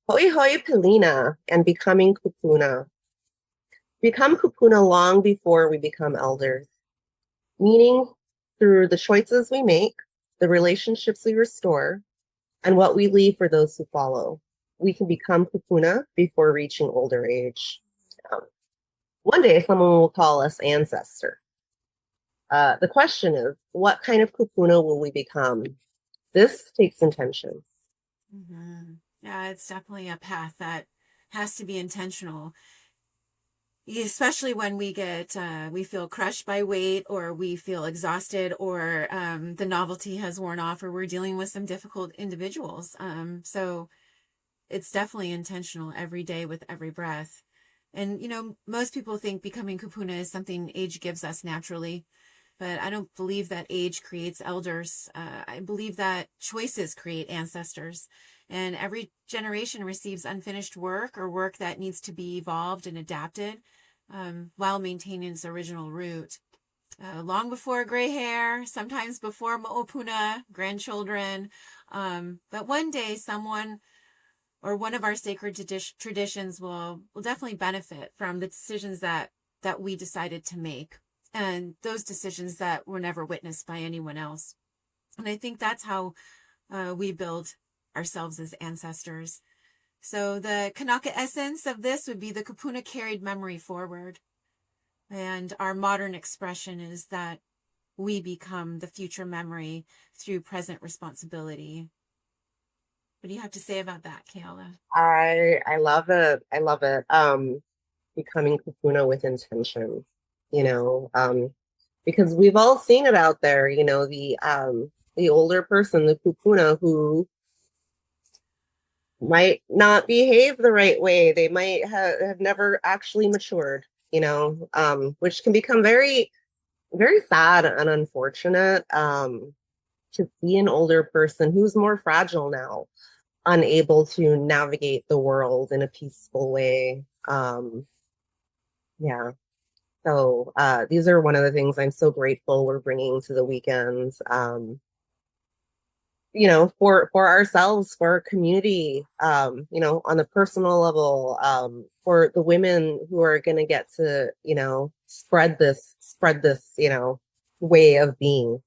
Hoʻihoʻi Pilina and becoming Kupuna. Become Kupuna long before we become elders, meaning through the choices we make, the relationships we restore, and what we leave for those who follow. We can become Kupuna before reaching older age. Um, One day, someone will call us ancestor. The question is, what kind of Kupuna will we become? This takes intention. Yeah, it's definitely a path that has to be intentional, especially when we feel crushed by weight, or we feel exhausted, or the novelty has worn off, or we're dealing with some difficult individuals. So it's definitely intentional every day with every breath. And, most people think becoming kupuna is something age gives us naturally, but I don't believe that age creates elders. I believe that choices create ancestors, and every generation receives unfinished work, or work that needs to be evolved and adapted, while maintaining its original root. Long before gray hair, sometimes before mo'opuna, grandchildren. But one day someone or one of our sacred traditions will definitely benefit from the decisions that we decided to make, and those decisions that were never witnessed by anyone else. And I think that's how we build ourselves as ancestors. So the Kanaka essence of this would be the Kupuna carried memory forward. And our modern expression is that we become the future memory through present responsibility. What do you have to say about that, Keʻala? I love it. I love it. Becoming Kupuna with intention, you know, because we've all seen it out there, the older person, the Kupuna who might not behave the right way. They might have never actually matured, which can become very, very sad and unfortunate. To see an older person who's more fragile now, unable to navigate the world in a peaceful way. Yeah. So these are one of the things I'm so grateful we're bringing to the weekends. For ourselves, for our community, on the personal level, for the women who are going to get to, spread this, way of being,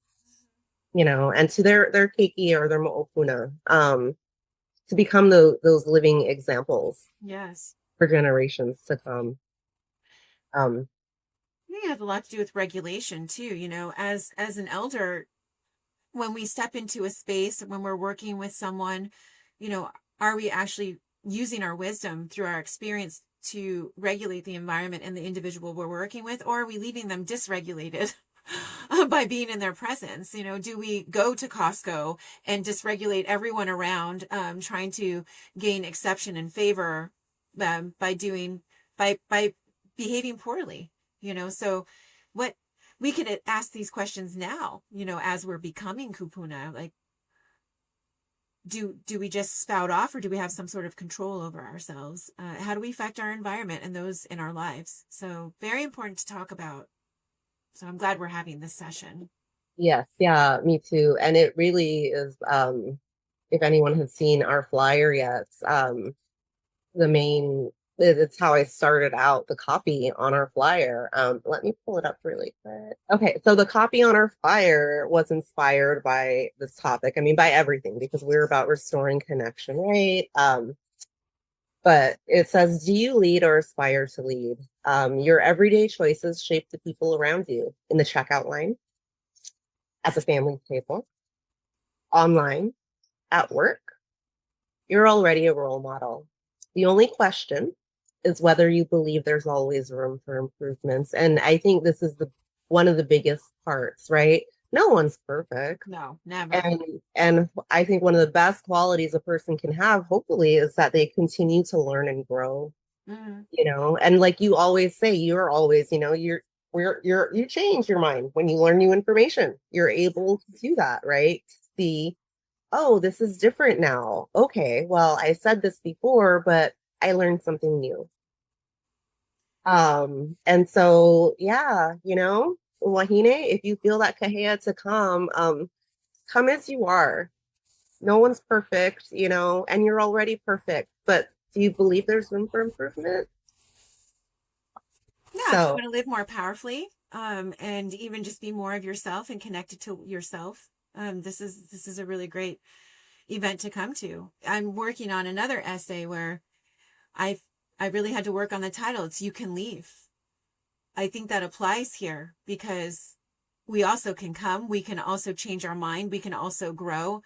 and to their keiki or their mo'opuna, to become those living examples Yes. for generations to come. Um, I think it has a lot to do with regulation too. As an elder, when we step into a space, when we're working with someone, you know, are we actually using our wisdom through our experience to regulate the environment and the individual we're working with, or are we leaving them dysregulated by being in their presence? Do we go to Costco and dysregulate everyone around, trying to gain exception and favor, by behaving poorly? So what we could ask these questions now, as we're becoming kupuna, like, do we just spout off, or do we have some sort of control over ourselves? How do we affect our environment and those in our lives? So very important to talk about. So I'm glad we're having this session. yes, yeah, me too. And it really is, if anyone has seen our flyer yet, the main it's how I started out the copy on our flyer. Let me pull it up really quick. Okay, so the copy on our flyer was inspired by this topic. I mean, by everything, because we're about restoring connection, right? But it says, do you lead or aspire to lead? Your everyday choices shape the people around you in the checkout line, at the family table, online, at work. You're already a role model. The only question is whether you believe there's always room for improvements. And I think this is the one of the biggest parts, right? No one's perfect. No, never. And I think one of the best qualities a person can have, hopefully, is that they continue to learn and grow, Mm-hmm. and like you always say, you're always, you change your mind when you learn new information. You're able to do that, right? See, oh, this is different now. Okay, well, I said this before, but I learned something new. And so yeah, Wahine, if you feel that kahea to come as you are. No one's perfect, and you're already perfect. but do you believe there's room for improvement? Yeah, if you So want to live more powerfully, and even just be more of yourself and connected to yourself, this is a really great event to come to. I'm working on another essay where I I really had to work on the title. It's "You Can Leave." I think that applies here because we also can come. We can also change our mind. We can also grow.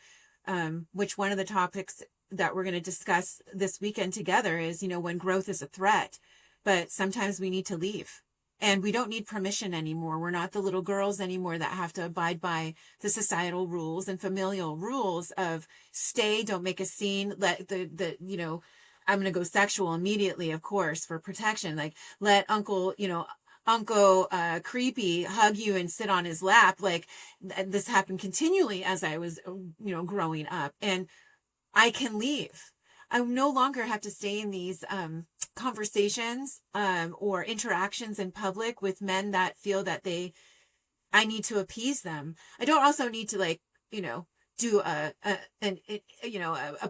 Which one of the topics that we're going to discuss this weekend together is, when growth is a threat, but sometimes we need to leave. And we don't need permission anymore. We're not the little girls anymore that have to abide by the societal rules and familial rules of stay, don't make a scene, let I'm going to go sexual immediately, of course, for protection. Like, let Uncle Creepy hug you and sit on his lap. Like, this happened continually as I was, growing up. And I can leave. I no longer have to stay in these conversations or interactions in public with men that feel that I need to appease them. I don't also need to, like, do a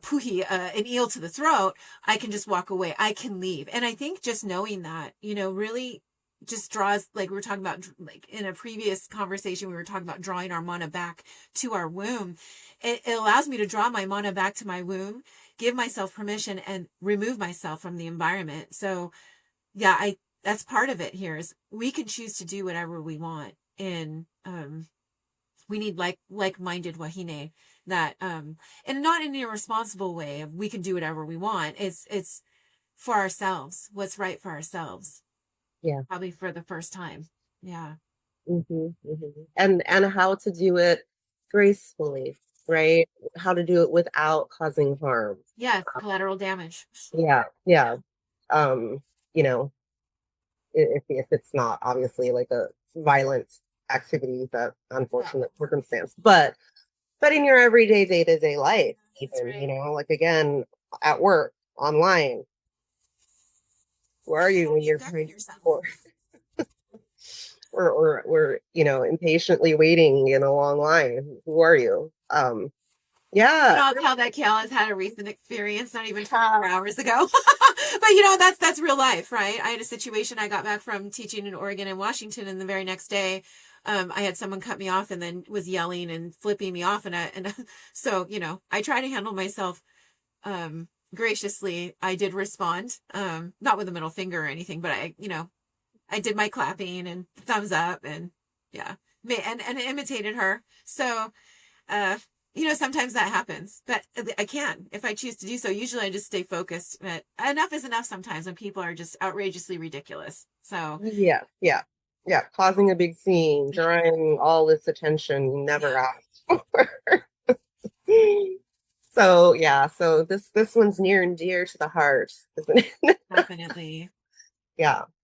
puhi, an eel to the throat. I can just walk away. I can leave. And I think just knowing that, really just draws, like we were talking about, like in a previous conversation, we were talking about drawing our mana back to our womb. It allows me to draw my mana back to my womb, give myself permission, and remove myself from the environment. So yeah, that's part of it here is we can choose to do whatever we want. And we need like-minded wahine that and not in an irresponsible way of we can do whatever we want. It's for ourselves, what's right for ourselves, yeah. probably for the first time. Yeah. And how to do it gracefully, right? How to do it without causing harm. Yes, collateral damage. Yeah, yeah. Um, you know, if it's not obviously like a violent activity, that Yeah, unfortunate circumstance, but in your everyday day-to-day life, that's even, right. like again, at work, online, where are you How when do you you're govern trying yourself? or impatiently waiting in a long line? Who are you? And Yeah, I'll tell that Cal has had a recent experience, not even 24 hours ago. But that's real life, right? I had a situation. I got back from teaching in Oregon and Washington, and the very next day, I had someone cut me off and then was yelling and flipping me off, and so I try to handle myself graciously. I did respond, not with a middle finger or anything, but I did my clapping and thumbs up, and yeah, and imitated her. So uh, sometimes that happens, but I can if I choose to do so. Usually I just stay focused, but enough is enough sometimes when people are just outrageously ridiculous. So, yeah, yeah, yeah. Causing a big scene, drawing all this attention you never yeah, asked for. So yeah, so this one's near and dear to the heart, isn't it? definitely. Yeah.